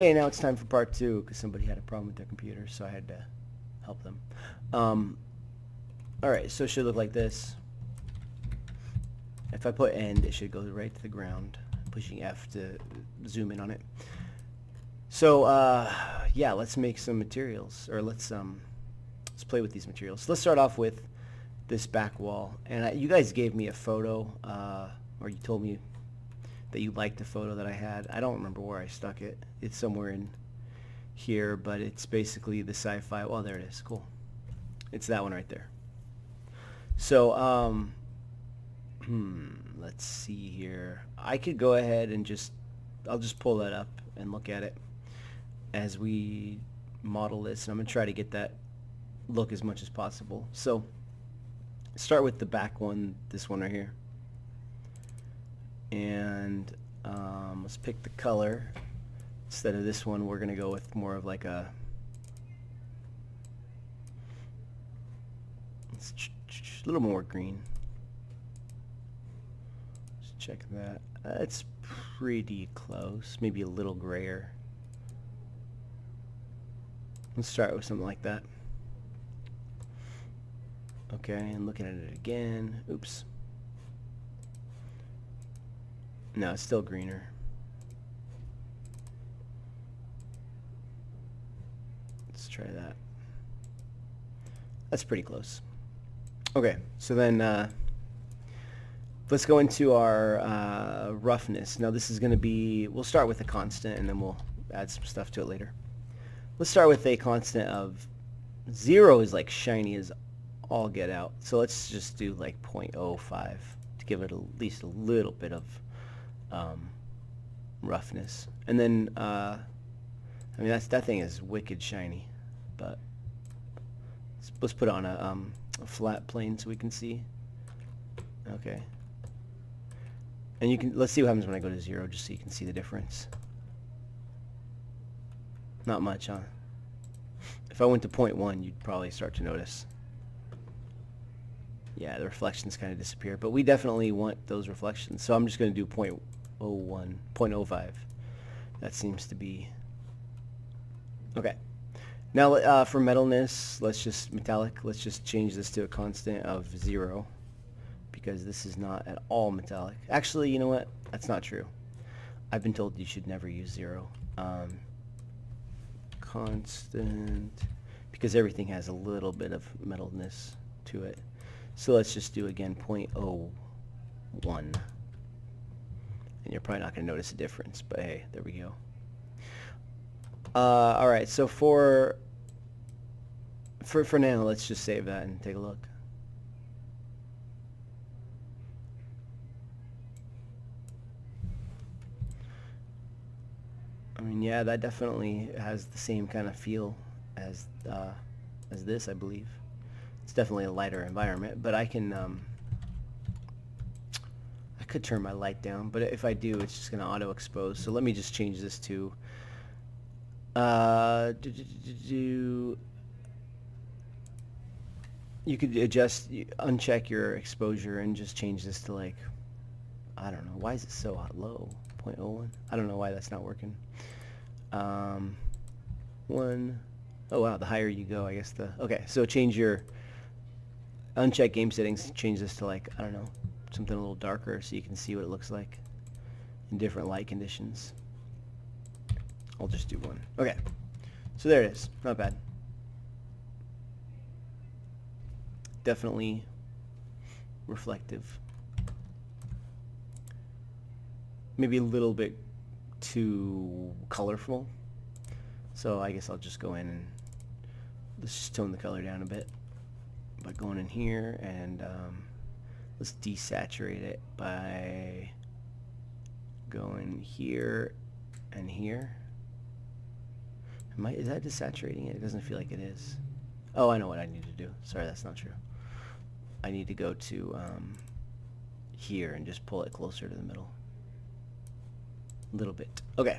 Okay, now it's time for part two because somebody had a problem with their computer, so I had to help them. Um, all right, so it should look like this. If I put end, it should go right to the ground. I'm pushing F to zoom in on it. So yeah, let's make some materials, or let's play with these materials. So let's start off with this back wall, and you guys gave me a photo, or you told me that you liked the photo that I had. I don't remember where I stuck it. It's somewhere in here, but it's basically the sci-fi. Well, there it is. Cool. It's that one right there. So, let's see here. I could go ahead and I'll just pull that up and look at it as we model this. And I'm going to try to get that look as much as possible. So, start with the back one, this one right here. And let's pick the color. Instead of this one, we're going to go with more of like a little more green. Just check that. It's pretty close. Maybe a little grayer. Let's start with something like that. Okay, and looking at it again. Oops. No, it's still greener. Let's try that. That's pretty close. Okay, so then let's go into our roughness. Now this is going to be, we'll start with a constant and then we'll add some stuff to it later. Let's start with a constant of 0 is like shiny as all get out. So let's just do like 0.05 to give it at least a little bit of roughness. And then, I mean, that thing is wicked shiny, but let's put it on a flat plane so we can see. Okay. And let's see what happens when I go to 0, just so you can see the difference. Not much, huh? If I went to 0.1, you'd probably start to notice. Yeah, the reflections kind of disappear, but we definitely want those reflections. So I'm just going to do 0.01, 0.05. That seems to be okay. Now for metalness, let's just change this to a constant of 0 because this is not at all metallic. Actually, you know what? That's not true. I've been told you should never use 0. Constant, because everything has a little bit of metalness to it. So let's just do again 0.01. And you're probably not going to notice a difference, but hey, there we go. All right, so for now, let's just save that and take a look. I mean, yeah, that definitely has the same kind of feel as this, I believe. It's definitely a lighter environment, but I could turn my light down, but if I do, it's just going to auto expose. So let me just change this to you could uncheck your exposure and just change this to like, I don't know, why is it so low? 0.01? I don't know why that's not working. 1. Oh wow, the higher you go, I guess okay, so uncheck game settings, change this to like, I don't know, something a little darker so you can see what it looks like in different light conditions. I'll just do 1. Okay, so there it is. Not bad. Definitely reflective. Maybe a little bit too colorful. So I guess I'll just go in and let's just tone the color down a bit by going in here and let's desaturate it by going here and here. Is that desaturating it? It doesn't feel like it is. Oh, I know what I need to do. Sorry, that's not true. I need to go to here and just pull it closer to the middle. A little bit. Okay.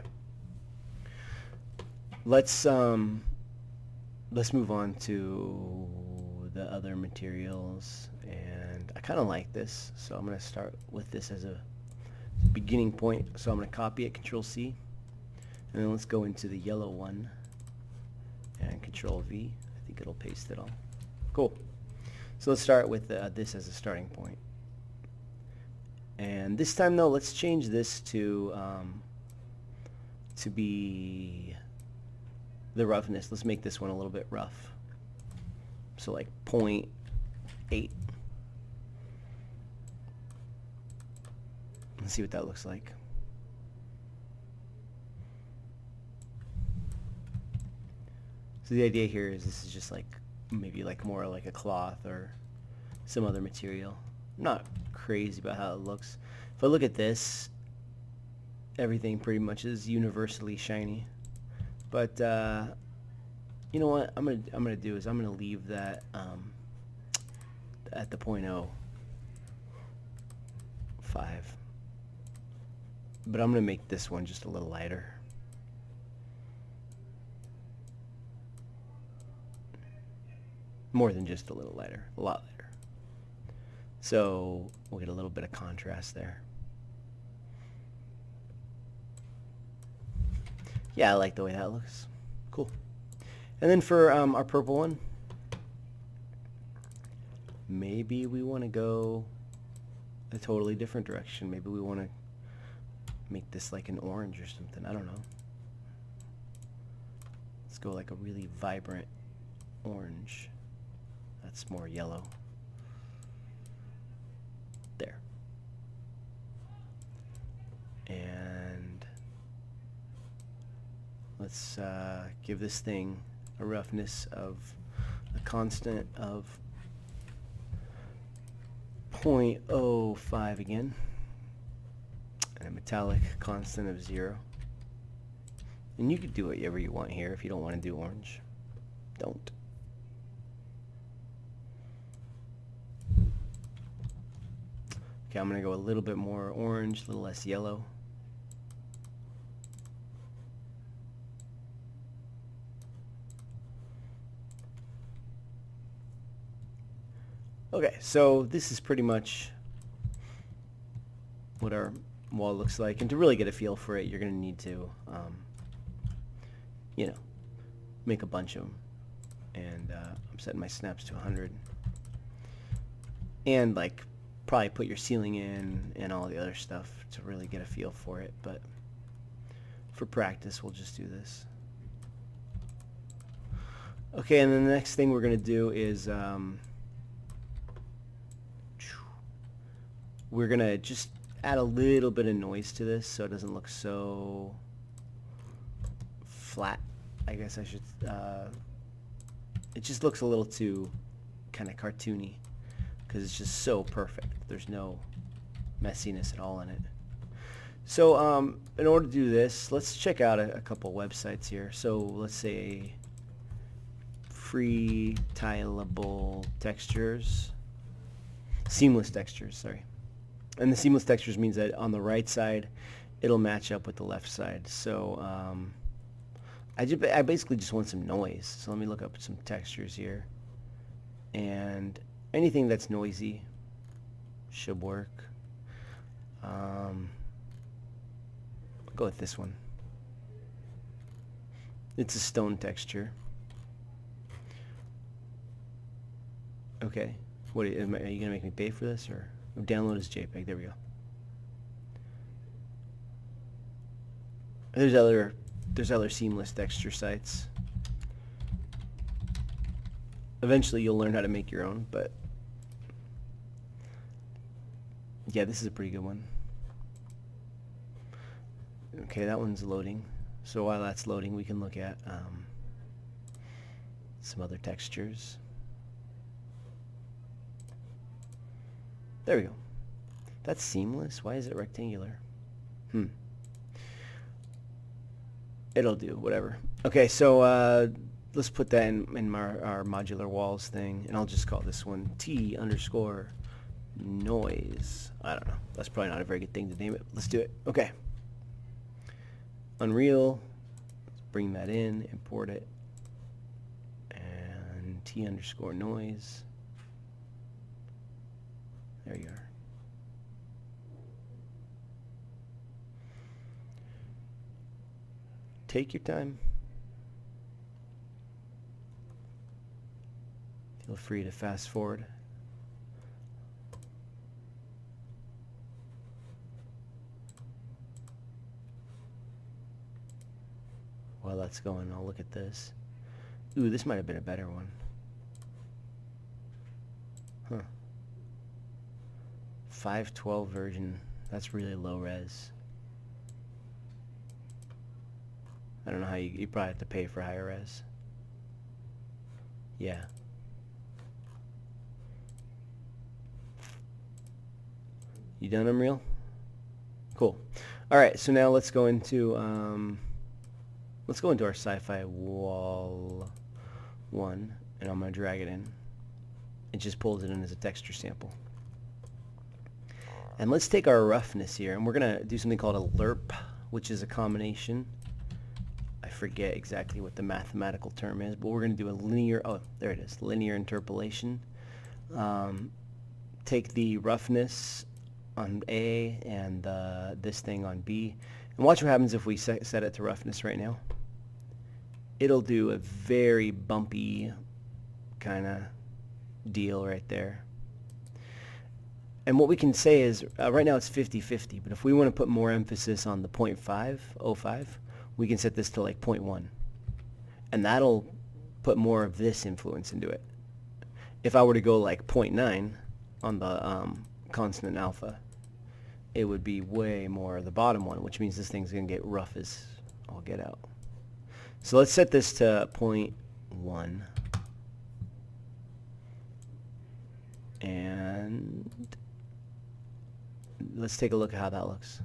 Let's move on to the other materials, and I kind of like this, so I'm going to start with this as a beginning point. So I'm going to copy it, Control C, And then let's go into the yellow one and Control V. I think it'll paste it all. Cool. So let's start with this as a starting point. And this time though, let's change this to be the roughness. Let's make this one a little bit rough. So like 0.8. Let's see what that looks like. So the idea here is this is just like maybe like more like a cloth or some other material. I'm not crazy about how it looks. If I look at this, everything pretty much is universally shiny. But you know what I'm gonna do is I'm gonna leave that at the 0.05. But I'm gonna make this one just a little lighter. More than just a little lighter, a lot lighter. So we'll get a little bit of contrast there. Yeah, I like the way that looks. Cool. And then for our purple one, maybe we want to go a totally different direction. Maybe we want to make this like an orange or something. I don't know. Let's go like a really vibrant orange. That's more yellow. There. And let's give this thing a roughness of a constant of 0.05 again, and a metallic constant of 0. And you could do whatever you want here. If you don't want to do orange, don't. Okay, I'm going to go a little bit more orange, a little less yellow. Okay, so this is pretty much what our wall looks like. And to really get a feel for it, you're going to need to, you know, make a bunch of them. And I'm setting my snaps to 100. And like probably put your ceiling in and all the other stuff to really get a feel for it, but for practice we'll just do this. Okay, and then the next thing we're going to do is we're going to just add a little bit of noise to this so it doesn't look so flat, I guess I should. It just looks a little too kind of cartoony because it's just so perfect. There's no messiness at all in it. So in order to do this, let's check out a couple websites here. So let's say free tileable textures, seamless textures, sorry. And the seamless textures means that on the right side it'll match up with the left side. So I basically just want some noise. So let me look up some textures here. And anything that's noisy should work. I'll go with this one. It's a stone texture. Okay. What are you gonna make me pay for this, or download as JPEG? There we go. There's other seamless texture sites. Eventually you'll learn how to make your own, but yeah, this is a pretty good one. Okay, that one's loading. So while that's loading, we can look at some other textures. There we go. That's seamless. Why is it rectangular? It'll do, whatever. Okay, so let's put that in our modular walls thing, and I'll just call this one T_noise. I don't know. That's probably not a very good thing to name it. Let's do it. Okay. Unreal. Let's bring that in, import it, and T_noise. There you are. Take your time. Feel free to fast forward. While that's going, I'll look at this. Ooh, this might have been a better one. Huh. 512 version. That's really low res. I don't know how you probably have to pay for higher res. Yeah. You done, Unreal? Cool. All right, so now let's go into our sci-fi wall one, and I'm gonna drag it in. It just pulls it in as a texture sample. And let's take our roughness here, and we're gonna do something called a lerp, which is a combination. I forget exactly what the mathematical term is, but we're gonna do a linear. Oh, there it is, linear interpolation. Take the roughness on A and this thing on B, and watch what happens if we set it to roughness right now. It'll do a very bumpy kind of deal right there. And what we can say is, right now it's 50-50, but if we want to put more emphasis on the 0.5, we can set this to like 0.1. And that'll put more of this influence into it. If I were to go like 0.9 on the constant alpha, it would be way more the bottom one, which means this thing's going to get rough as all get out. So let's set this to 0.1. And let's take a look at how that looks.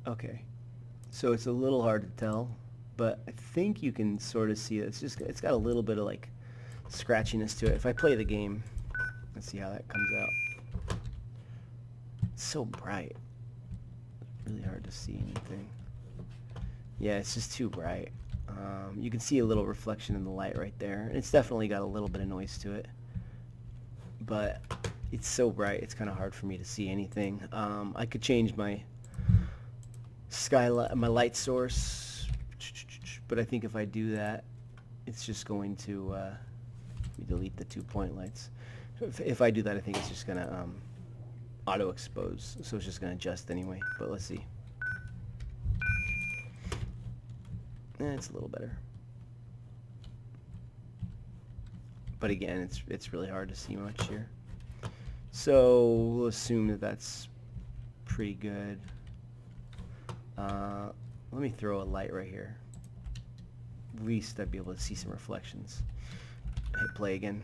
Okay. So it's a little hard to tell, but I think you can sort of see it. It's got a little bit of like scratchiness to it. If I play the game, let's see how that comes out. It's so bright. Really hard to see anything. Yeah, it's just too bright. You can see a little reflection in the light right there, and it's definitely got a little bit of noise to it. But it's so bright, it's kind of hard for me to see anything. I could change my skylight, my light source, but I think if I do that, it's just going to let me delete the 2-point lights. If I do that, I think it's just gonna auto expose, so it's just gonna adjust anyway. But let's see. It's a little better, but again, it's really hard to see much here. So we'll assume that that's pretty good. Let me throw a light right here. At least I'd be able to see some reflections. Hit play again.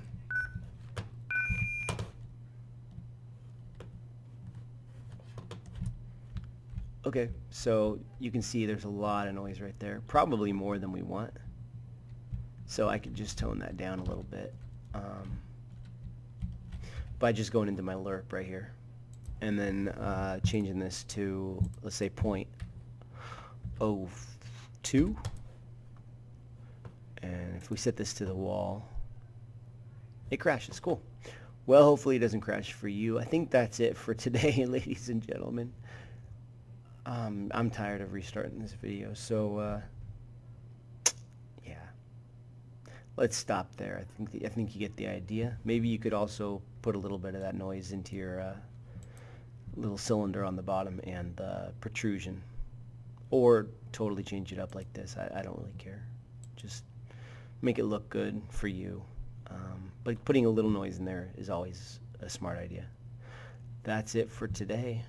Okay, so you can see there's a lot of noise right there, probably more than we want. So I could just tone that down a little bit by just going into my lerp right here, and then changing this to, let's say, 0.02. And if we set this to the wall, it crashes. Cool. Well, hopefully it doesn't crash for you. I think that's it for today, ladies and gentlemen. I'm tired of restarting this video, so yeah, let's stop there. I think you get the idea. Maybe you could also put a little bit of that noise into your little cylinder on the bottom and the protrusion, or totally change it up like this. I don't really care. Just make it look good for you. But putting a little noise in there is always a smart idea. That's it for today.